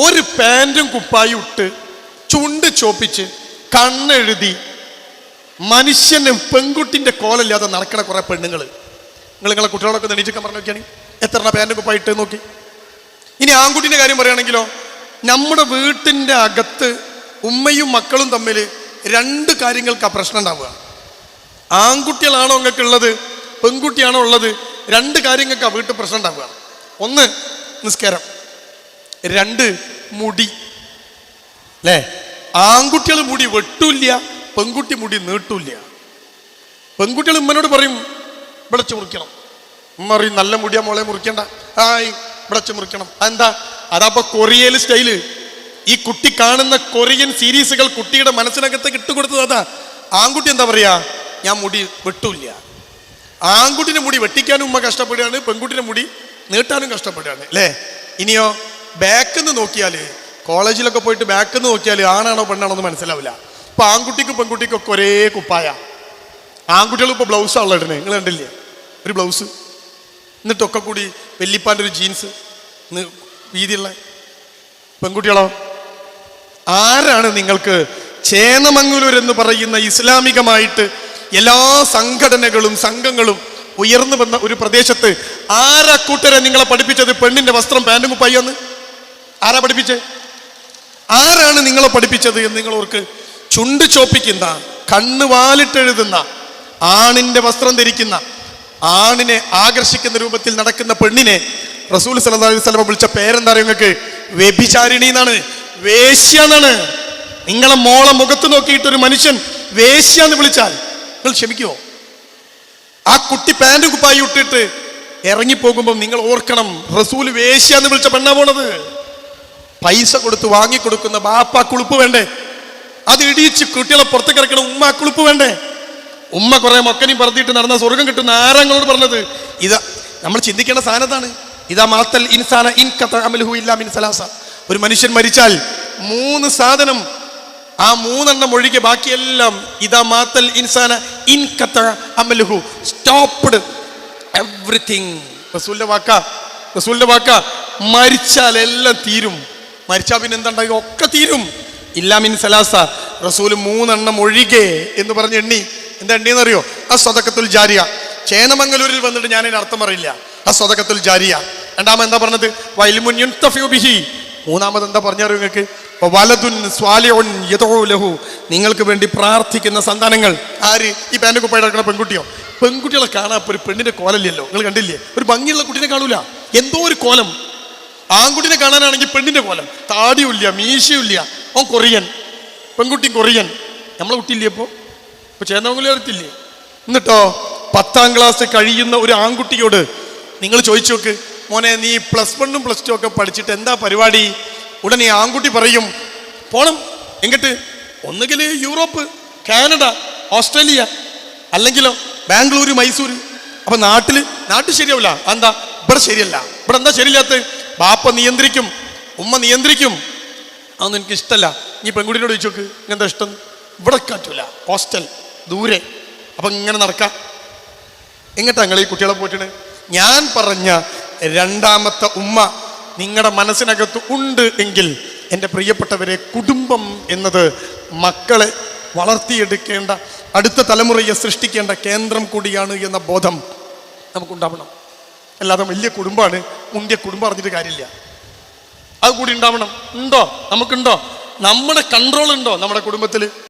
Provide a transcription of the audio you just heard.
ഒരു പാൻറ്റും കുപ്പായും ഇട്ട് ചുണ്ട് ചോപ്പിച്ച് കണ്ണെഴുതി മനുഷ്യന് പെൺകുട്ടിന്റെ കോലല്ലാതെ നടക്കണ കുറെ പെണ്ണുങ്ങൾ. നിങ്ങളെ കുട്ടികളൊക്കെ നെണീച്ചൊക്കെ പറഞ്ഞു നോക്കിയാണ് എത്ര പാൻറ്റും കുപ്പായി ഇട്ട് നോക്കി. ഇനി ആൺകുട്ടിന്റെ കാര്യം പറയുകയാണെങ്കിലോ, നമ്മുടെ വീട്ടിന്റെ അകത്ത് ഉമ്മയും മക്കളും തമ്മിൽ രണ്ട് കാര്യങ്ങൾക്ക് ആ പ്രശ്നം ഉണ്ടാവുക. ആൺകുട്ടികളാണോ നിങ്ങൾക്ക് ഉള്ളത്, പെൺകുട്ടിയാണോ ഉള്ളത്, രണ്ട് കാര്യങ്ങൾക്ക് ആ വീട്ടിൽ പ്രശ്നം ഉണ്ടാവുക. ഒന്ന് നിസ്കാരം, രണ്ട് മുടി. അല്ലേ? ആൺകുട്ടികൾ മുടി വെട്ടൂല്ല, പെൺകുട്ടി മുടി നീട്ടൂല്ല. പെൺകുട്ടികൾ ഉമ്മനോട് പറയും വിളച്ച് മുറിക്കണം. ഉമ്മ പറയും നല്ല മുടിയാ മോളെ മുറിക്കണ്ട, വിളച്ച് മുറിക്കണം. അതെന്താ? അതപ്പോ കൊറിയയിൽ സ്റ്റൈല്. ഈ കുട്ടി കാണുന്ന കൊറിയൻ സീരീസുകൾ കുട്ടിയുടെ മനസ്സിനകത്ത് ഇട്ടുകൊടുത്തത് അതാ. ആൺകുട്ടി എന്താ പറയാ, ഞാൻ മുടി വെട്ടൂല്ല. ആൺകുട്ടിന്റെ മുടി വെട്ടിക്കാനും ഉമ്മ കഷ്ടപ്പെടുകയാണ്, പെൺകുട്ടിന്റെ മുടി നീട്ടാനും കഷ്ടപ്പെടുകയാണ്. അല്ലേ? ഇനിയോ ബാക്കിന്ന് നോക്കിയാല്, കോളേജിലൊക്കെ പോയിട്ട് ബാക്കിന്ന് നോക്കിയാൽ ആണാണോ പെണ്ണാണോ എന്ന് മനസ്സിലാവില്ല. ഇപ്പൊ ആൺകുട്ടിക്കും പെൺകുട്ടിക്കും ഒക്കെ ഒരേ കുപ്പായ. ആൺകുട്ടികൾ ഇപ്പൊ ബ്ലൗസാണല്ലോ ഇടുന്നത്, നിങ്ങൾ കണ്ടില്ലേ? ഒരു ബ്ലൗസ്, എന്നിട്ടൊക്കെ കൂടി വെല്ലിപ്പാൻ്റെ ഒരു ജീൻസ് വീതിയുള്ള. പെൺകുട്ടികളോ? ആരാണ് നിങ്ങൾക്ക് ചേന്നമംഗലൂർ എന്ന് പറയുന്ന ഇസ്ലാമികമായിട്ട് എല്ലാ സംഘടനകളും സംഘങ്ങളും ഉയർന്നു വന്ന ഒരു പ്രദേശത്ത് ആരാ കൂട്ടരെ നിങ്ങളെ പഠിപ്പിച്ചത് പെണ്ണിന്റെ വസ്ത്രം പാൻറ്റും കുപ്പായിന്ന്? ആരാ പഠിപ്പിച്ചേ? ആരാണ് നിങ്ങളെ പഠിപ്പിച്ചത് എന്ന് നിങ്ങൾ ഓർക്ക്. ചുണ്ട് ചോപ്പിക്കുന്ന, കണ്ണ് വാലിട്ടെഴുതുന്ന, ആണിന്റെ വസ്ത്രം ധരിക്കുന്ന, ആണിനെ ആകർഷിക്കുന്ന രൂപത്തിൽ നടക്കുന്ന പെണ്ണിനെ റസൂൽ സല്ലല്ലാഹു അലൈഹി വസല്ലം വിളിച്ച പേരെന്താ അറിയോ നിങ്ങൾക്ക്? വ്യഭിചാരിണി എന്നാണ്, വേശ്യ എന്നാണ്. നിങ്ങളെ മോളെ മുഖത്ത് നോക്കിയിട്ട് ഒരു മനുഷ്യൻ വേശ്യ എന്ന് വിളിച്ചാൽ നിങ്ങൾ ക്ഷമിക്കുമോ? ആ കുട്ടി പാൻറ്റും കുപ്പായി ഇട്ടിട്ട് ഇറങ്ങിപ്പോകുമ്പോൾ നിങ്ങൾ ഓർക്കണം, റസൂല് വേശ്യ എന്ന് വിളിച്ച പെണ്ണാ പോണത്. പൈസ കൊടുത്ത് വാങ്ങിക്കൊടുക്കുന്ന ബാപ്പാക്ക് ഉളുപ്പ് വേണ്ടേ? അത് ഇടിയിച്ച് കുട്ടികളെ പുറത്തേക്ക് ഇറക്കണം ഉമ്മാക്ക് ഉളുപ്പ് വേണ്ടേ? ഉമ്മ കുറെ മൊക്കനും പറത്തിയിട്ട് നടന്ന സ്വർഗം കിട്ടുന്ന ആരാ നിങ്ങളോട് പറഞ്ഞത്? ഇതാ നമ്മൾ ചിന്തിക്കേണ്ട സാധനത്താണ്. ഇതാ മാത്തൽ ഇൻസാന ഇൻ ഖത അമലുഹു ഇല്ലാ മിൻ സലാസ. ഒരു മനുഷ്യൻ മരിച്ചാൽ മൂന്ന് സാധനം, ആ മൂന്നെണ്ണം ഒഴികെ ബാക്കിയെല്ലാം ഇതാ മാത്തൽ ഇൻസാന ഇൻ ഖത അമലുഹു, സ്റ്റോപ്പ്ഡ് എവറിത്തിങ്. റസൂലിന്റെ വാക്ക. മരിച്ചാൽ എല്ലാം തീരും. മരിച്ചാൽ പിന്നെ എന്താ? ഒക്കെ തീരും. ഇല്ലാ മിൻ സലാസ. റസൂല് മൂന്നെണ്ണം ഒഴികെ എന്ന് പറഞ്ഞ് എണ്ണി. എന്താ എണ്ണിയെന്ന് അറിയോ? ആ സ്വതക്കത്തുൽ ജാരിയ. ചേന്നമംഗലൂരിൽ വന്നിട്ട് ഞാൻ അതിന്റെ അർത്ഥം അറിയില്ല. ആ സ്വതക്കത്തുൽ ജാരിയ. രണ്ടാമത് എന്താ പറഞ്ഞത്? വഇൽമുൻ യുൻതഫഉ ബിഹി. മൂന്നാമത് എന്താ പറഞ്ഞറിയോ നിങ്ങൾക്ക്? വലദുൻ സ്വാലിഹുൻ യദഉ ലഹു. നിങ്ങൾക്ക് വേണ്ടി പ്രാർത്ഥിക്കുന്ന സന്താനങ്ങൾ. ആര്? ഈ പാൻറ് കുപ്പായിട്ട് നടക്കുന്ന പെൺകുട്ടിയോ? പെൺകുട്ടികളെ കാണാൻ ഇപ്പൊ ഒരു പെണ്ണിന്റെ കോലല്ലല്ലോ, നിങ്ങൾ കണ്ടില്ലേ? ഒരു ഭംഗിയുള്ള കുട്ടീനെ കാണൂല, എന്തോ ഒരു കോലം. ആൺകുട്ടിനെ കാണാനാണെങ്കിൽ പെണ്ണിന്റെ കോലം, താടിയുമില്ല, മീശയുമില്ല. ഓൻ കൊറിയൻ, പെൺകുട്ടിയും കൊറിയൻ. നമ്മളെ കുട്ടിയില്ലേ ഇപ്പൊ ചേന്നമംഗലൂർ അറിയത്തില്ലേ? എന്നിട്ടോ 10ാം ക്ലാസ് കഴിയുന്ന ഒരു ആൺകുട്ടിയോട് നിങ്ങൾ ചോദിച്ചു നോക്ക്, മോനെ നീ +1ഉം +2 ഒക്കെ പഠിച്ചിട്ട് എന്താ പരിപാടി? ഉടനെ ആൺകുട്ടി പറയും പോണം. എങ്ങട്ട്? ഒന്നുകിൽ യൂറോപ്പ്, കാനഡ, ഓസ്ട്രേലിയ, അല്ലെങ്കിലോ ബാംഗ്ലൂര്, മൈസൂര്. അപ്പൊ നാട്ടിൽ ശരിയാവില്ല. എന്താ? ഇവിടെ ശരിയല്ല. ഇവിടെ എന്താ ശരിയില്ലാത്ത? ബാപ്പ നിയന്ത്രിക്കും, ഉമ്മ നിയന്ത്രിക്കും. അതൊന്നും എനിക്ക് ഇഷ്ടമല്ല. നീ പെൺകുട്ടിയോട് ചോദിച്ചു നോക്ക്, എന്താ ഇഷ്ടം? ഇവിടെ കാറ്റൂല, ഹോസ്റ്റൽ ദൂരെ. അപ്പൊ ഇങ്ങനെ നടക്കാം. എങ്ങട്ടാ നിങ്ങൾ ഈ കുട്ടികളെ പോയിട്ടാണ്? ഞാൻ പറഞ്ഞ രണ്ടാമത്തെ ഉമ്മ നിങ്ങളുടെ മനസ്സിനകത്ത് ഉണ്ട് എങ്കിൽ എൻ്റെ പ്രിയപ്പെട്ടവരെ, കുടുംബം എന്നത് മക്കളെ വളർത്തിയെടുക്കേണ്ട, അടുത്ത തലമുറയെ സൃഷ്ടിക്കേണ്ട കേന്ദ്രം കൂടിയാണ് എന്ന ബോധം നമുക്കുണ്ടാവണം. അല്ലാതെ വലിയ കുടുംബമാണ്, മുന്തിയ കുടുംബം അറിഞ്ഞിട്ട് കാര്യമില്ല. അത് കൂടി ഉണ്ടാവണം. ഉണ്ടോ? നമുക്കുണ്ടോ? നമ്മുടെ കൺട്രോൾ ഉണ്ടോ നമ്മുടെ കുടുംബത്തിൽ?